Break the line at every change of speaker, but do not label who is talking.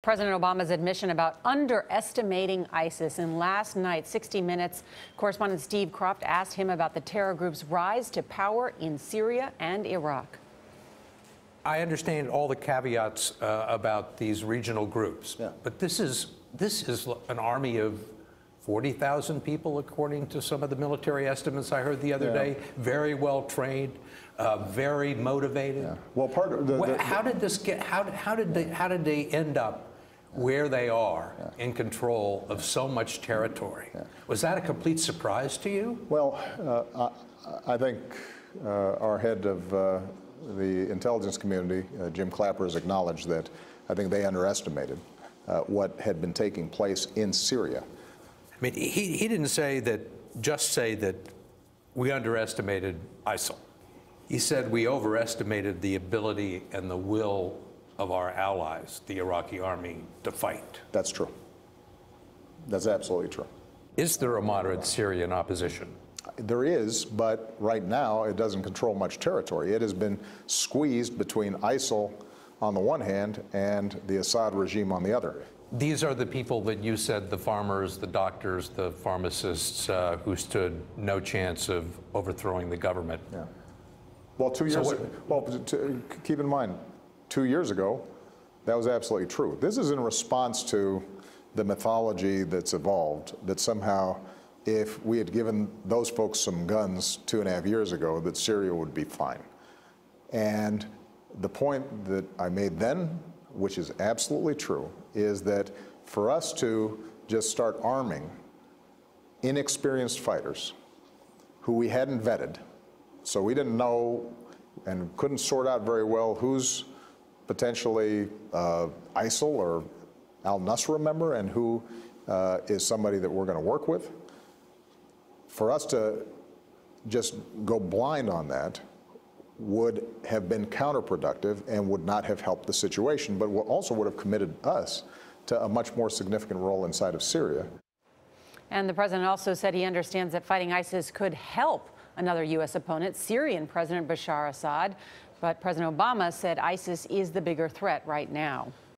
President Obama's admission about underestimating ISIS. In last night's 60 Minutes, correspondent Steve Kroft asked him about the terror group's rise to power in Syria and Iraq.
I understand all the caveats about these regional groups, but this is an army of 40,000 people, according to some of the military estimates I heard the other day. Very well trained, very motivated.
Yeah. Well, part of
how did this get? How did they end up where they are in control of so much territory? Was that a complete surprise to you?
Well, I think our head of the intelligence community, Jim Clapper, has acknowledged that I think they underestimated what had been taking place in Syria.
I mean, he didn't say that we underestimated ISIL. He said we overestimated the ability and the will of our allies, the Iraqi army, to fight.
That's true. That's absolutely true.
Is there a moderate Syrian opposition?
There is, but right now it doesn't control much territory. It has been squeezed between ISIL on the one hand and the Assad regime on the other.
These are the people that you said, the farmers, the doctors, the pharmacists, who stood no chance of overthrowing the government.
Yeah. Well, keep in mind, 2 years ago, that was absolutely true. This is in response to the mythology that's evolved, that somehow if we had given those folks some guns 2.5 years ago, that Syria would be fine. And the point that I made then, which is absolutely true, is that for us to just start arming inexperienced fighters who we hadn't vetted, so we didn't know and couldn't sort out very well who's potentially ISIL or al-Nusra member and who is somebody that we're going to work with. For us to just go blind on that would have been counterproductive and would not have helped the situation, but also would have committed us to a much more significant role inside of Syria.
And the president also said he understands that fighting ISIS could help another U.S. opponent, Syrian President Bashar al-Assad. But President Obama said ISIS is the bigger threat right now.